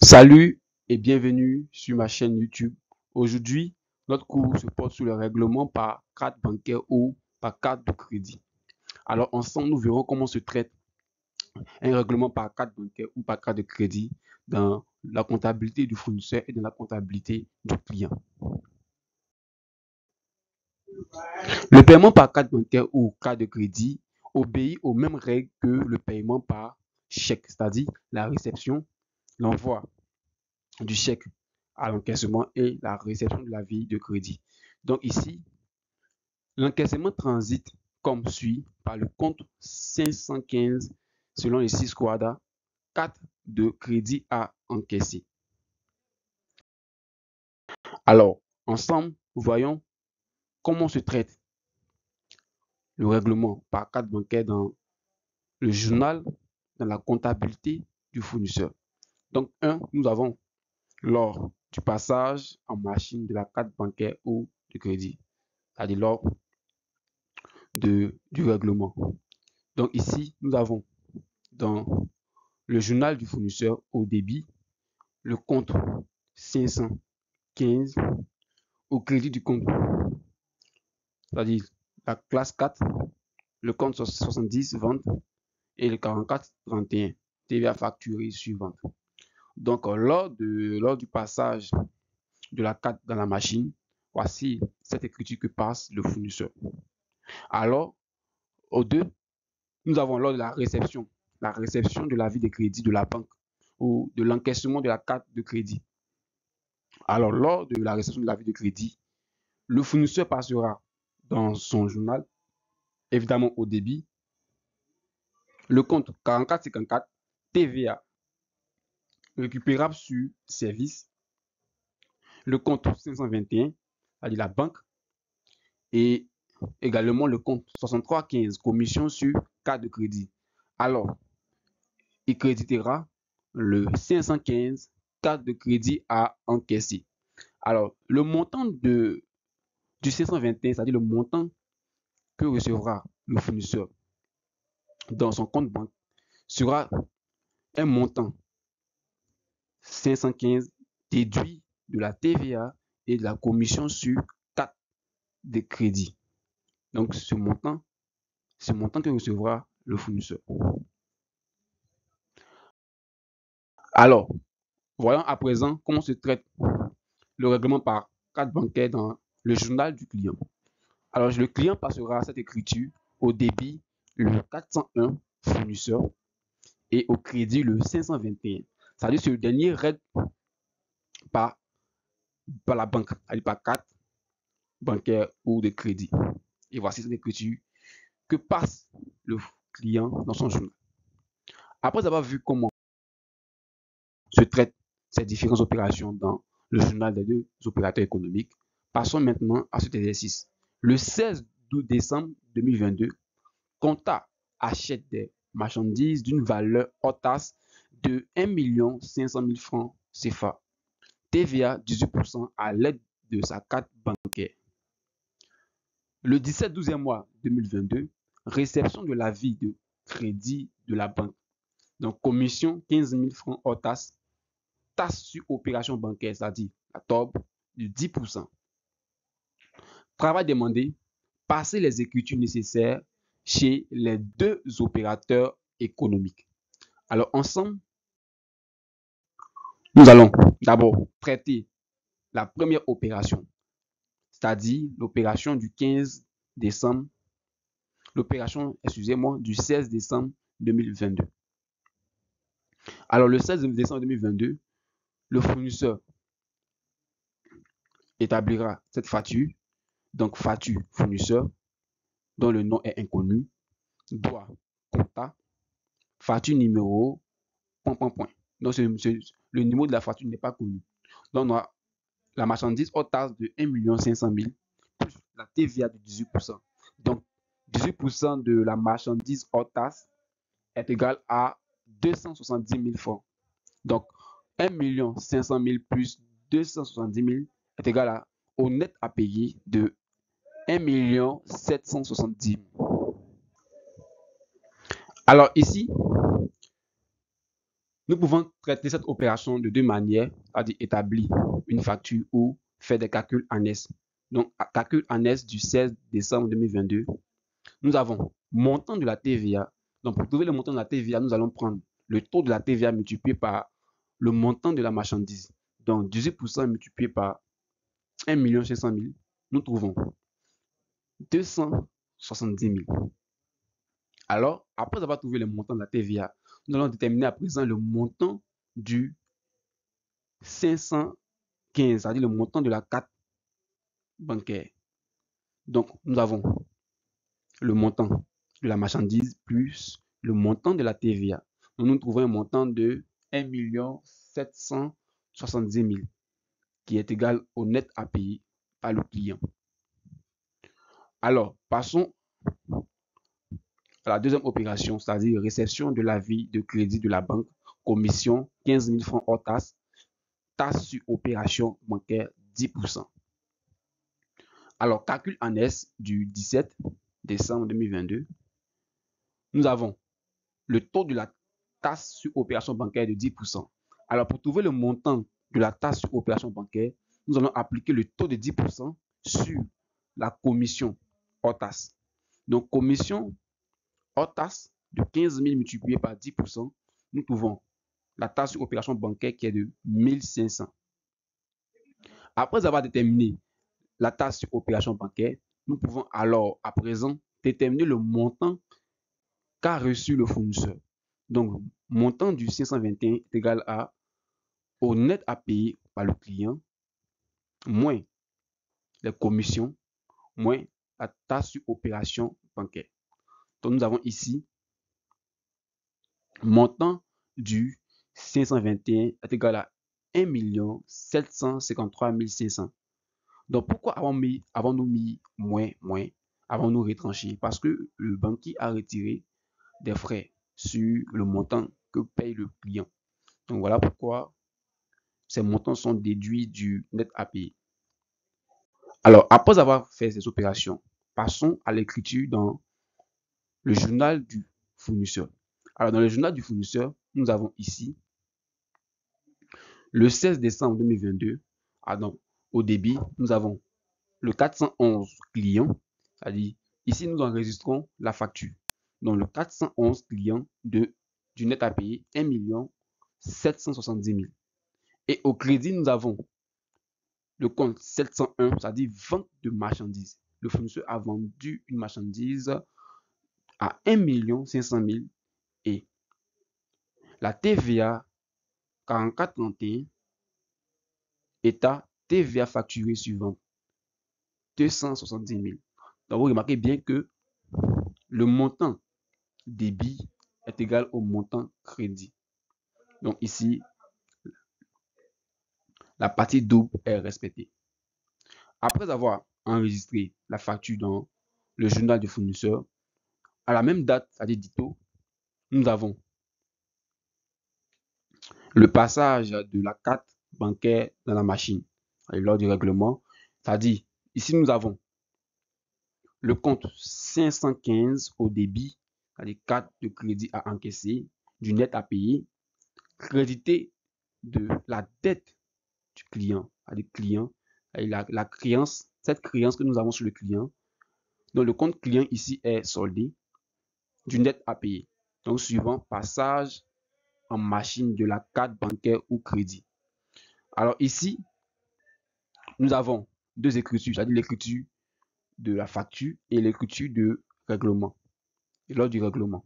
Salut et bienvenue sur ma chaîne YouTube. Aujourd'hui, notre cours se porte sur le règlement par carte bancaire ou par carte de crédit. Alors ensemble, nous verrons comment se traite un règlement par carte bancaire ou par carte de crédit dans la comptabilité du fournisseur et dans la comptabilité du client. Le paiement par carte bancaire ou carte de crédit obéit aux mêmes règles que le paiement par chèque, c'est-à-dire la réception, l'envoi du chèque à l'encaissement et la réception de l'avis de crédit. Donc ici, l'encaissement transite comme suit par le compte 515 selon les 6 quadras, 4 de crédit à encaisser. Alors, ensemble, voyons comment se traite le règlement par carte bancaire dans le journal, dans la comptabilité du fournisseur. Donc, nous avons lors du passage en machine de la carte bancaire ou de crédit, c'est-à-dire lors du règlement. Donc ici, nous avons dans le journal du fournisseur au débit le compte 515 au crédit du compte, c'est-à-dire la classe 4, le compte 70 vente et le 44 31 TVA facturée suivante. Donc lors du passage de la carte dans la machine, voici cette écriture que passe le fournisseur. Alors au 2, nous avons lors de la réception de l'avis de crédit de la banque ou de l'encaissement de la carte de crédit. Alors, lors de la réception de l'avis de crédit, le fournisseur passera dans son journal, évidemment au débit, le compte 4454 TVA récupérable sur service, le compte 521, c'est-à-dire la banque, et également le compte 6315 commission sur carte de crédit. Alors, il créditera le 515 carte de crédit à encaisser. Alors, le montant du 521, c'est-à-dire le montant que recevra le fournisseur dans son compte banque, sera un montant 515 déduit de la TVA et de la commission sur 4 des crédits. Donc, ce montant que recevra le fournisseur. Alors, voyons à présent comment se traite le règlement par carte bancaire dans le journal du client. Alors, le client passera cette écriture au débit le 401 fournisseur et au crédit le 521. C'est-à-dire que ce dernier règle par la banque, par carte bancaire ou de crédit. Et voici cette écriture que passe le client dans son journal. Après avoir vu comment se traitent ces différentes opérations dans le journal des deux opérateurs économiques, passons maintenant à cet exercice. Le 16 décembre 2022, Conta achète des marchandises d'une valeur hors taxe de 1 500 000 francs CFA, TVA 18% à l'aide de sa carte bancaire. Le 17-12e mois 2022, réception de l'avis de crédit de la banque. Donc, commission 15 000 francs hors taxe, taxe sur opération bancaire, c'est-à-dire la TOB, de 10%. Travail demandé, passer les écritures nécessaires chez les deux opérateurs économiques. Alors, ensemble, nous allons d'abord traiter la première opération, c'est-à-dire l'opération du 15 décembre, du 16 décembre 2022. Alors, le 16 décembre 2022, le fournisseur établira cette facture, donc facture fournisseur, dont le nom est inconnu, doit compta, facture numéro, point. Donc, le numéro de la facture n'est pas connu. Donc, on a la marchandise hors taxe de 1 500 000 plus la TVA de 18%. Donc, 18% de la marchandise hors taxe est égal à 270 000 francs. Donc, 1 500 000 plus 270 000 est égal au net à payer de 1 770 000. Alors ici, nous pouvons traiter cette opération de deux manières, c'est-à-dire établir une facture ou faire des calculs annexes. Donc, calcul annexe du 16 décembre 2022, nous avons montant de la TVA. Donc, pour trouver le montant de la TVA, nous allons prendre le taux de la TVA multiplié par le montant de la marchandise. Donc, 18% multiplié par 1 500 000, nous trouvons 270 000. Alors, après avoir trouvé le montant de la TVA, nous allons déterminer à présent le montant du 515, c'est-à-dire le montant de la carte bancaire. Donc, nous avons le montant de la marchandise plus le montant de la TVA. Donc, nous trouvons un montant de 1 770 000 qui est égal au net à payer par le client. Alors, passons à la deuxième opération, c'est-à-dire réception de l'avis de crédit de la banque, commission 15 000 francs hors taxe, taxe sur opération bancaire 10%. Alors, calcul annexe du 17 décembre 2022, nous avons le taux de la taxe sur opération bancaire de 10%. Alors, pour trouver le montant de la taxe sur opération bancaire, nous allons appliquer le taux de 10% sur la commission hors taxe. Donc, commission hors taxe de 15 000 multiplié par 10%, nous trouvons la taxe sur opération bancaire qui est de 1500. Après avoir déterminé la taxe sur opération bancaire, nous pouvons alors à présent déterminer le montant qu'a reçu le fournisseur. Donc, montant du 521 est égal au net à payer par le client, moins les commissions, moins la taxe sur opération bancaire. Donc, nous avons ici montant du 521 est égal à 1 753 500. Donc, pourquoi avons-nous mis moins, avons-nous retranché? Parce que le banquier a retiré des frais sur le montant que paye le client. Donc, voilà pourquoi ces montants sont déduits du net à payer. Alors, après avoir fait ces opérations, passons à l'écriture dans le journal du fournisseur. Alors, dans le journal du fournisseur, nous avons ici le 16 décembre 2022. Au débit, nous avons le 411 clients, c'est-à-dire ici nous enregistrons la facture. Donc, le 411 clients du net à payer 1 770 000. Et au crédit, nous avons le compte 701, c'est-à-dire vente de marchandises. Le fournisseur a vendu une marchandise à 1 500 000 et la TVA 4431 état TVA facturé sur vente 270 000. Donc, vous remarquez bien que le montant débit est égal au montant crédit. Donc, ici, la partie double est respectée. Après avoir enregistré la facture dans le journal du fournisseur, à la même date, c'est-à-dire dito, nous avons le passage de la carte bancaire dans la machine et lors du règlement, c'est-à-dire ici nous avons le compte 515 au débit, c'est-à-dire carte de crédit à encaisser, du net à payer, crédité de la dette du client, c'est-à-dire client, la créance, cette créance que nous avons sur le client. Donc le compte client ici est soldé, du net à payer. Donc suivant passage en machine de la carte bancaire ou crédit. Alors ici, nous avons deux écritures, c'est-à-dire l'écriture de la facture et l'écriture de règlement, et lors du règlement.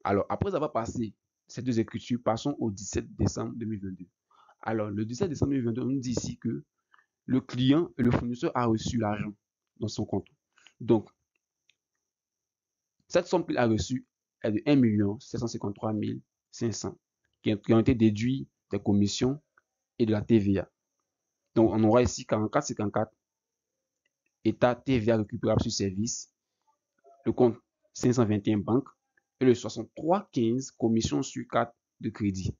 Alors, après avoir passé ces deux écritures, passons au 17 décembre 2022. Alors, le 17 décembre 2022, on nous dit ici que le client et le fournisseur a reçu l'argent dans son compte. Donc, cette somme qu'il a reçue est de 1 753 500 qui ont été déduits des commissions et de la TVA. Donc, on aura ici 44,54 état TVA récupérable sur service, le compte 521 banque et le 63,15 commission sur carte de crédit.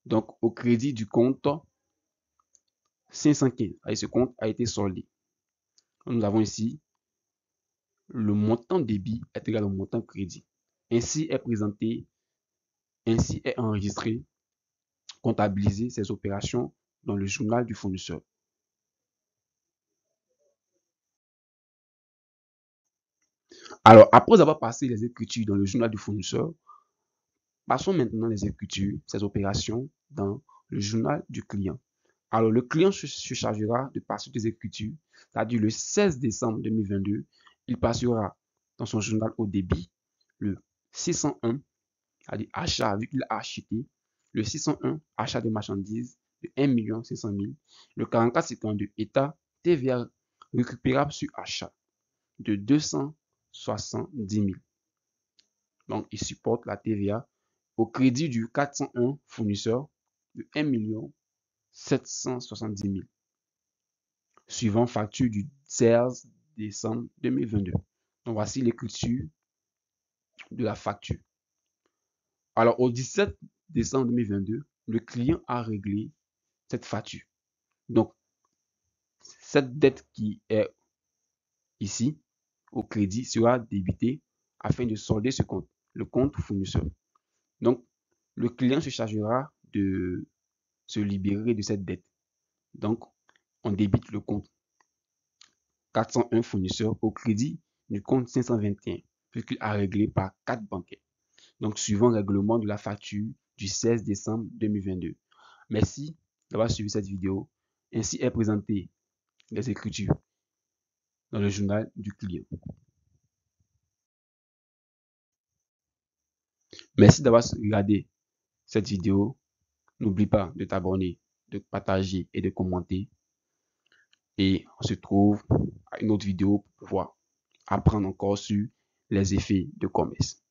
Donc, au crédit du compte 515, et ce compte a été soldé. Nous avons ici le montant débit est égal au montant crédit. Ainsi est présenté, ainsi est enregistré, comptabilisé ces opérations dans le journal du fournisseur. Alors, après avoir passé les écritures dans le journal du fournisseur, passons maintenant les écritures, ces opérations dans le journal du client. Alors, le client se chargera de passer des écritures, c'est-à-dire le 16 décembre 2022, il passera dans son journal au débit le 601, c'est-à-dire achat, vu qu'il a acheté, le 601, achat de marchandises de 1 500 000, le 44,52, état TVA récupérable sur achat de 270 000. Donc, il supporte la TVA au crédit du 401 fournisseur de 1 770 000. Suivant facture du 16 décembre 2022. Donc, voici l'écriture de la facture. Alors, au 17 décembre 2022, le client a réglé cette facture. Donc, cette dette qui est ici, au crédit, sera débitée afin de solder ce compte, le compte fournisseur. Donc, le client se chargera de se libérer de cette dette. Donc, on débite le compte 401 fournisseur au crédit du compte 521, puisqu'il a réglé par carte bancaire. Donc, suivant le règlement de la facture du 16 décembre 2022. Merci d'avoir suivi cette vidéo. Ainsi est présenté les écritures dans le journal du client. Merci d'avoir regardé cette vidéo. N'oublie pas de t'abonner, de partager et de commenter. Et on se trouve à une autre vidéo pour pouvoir apprendre encore sur les effets de commerce.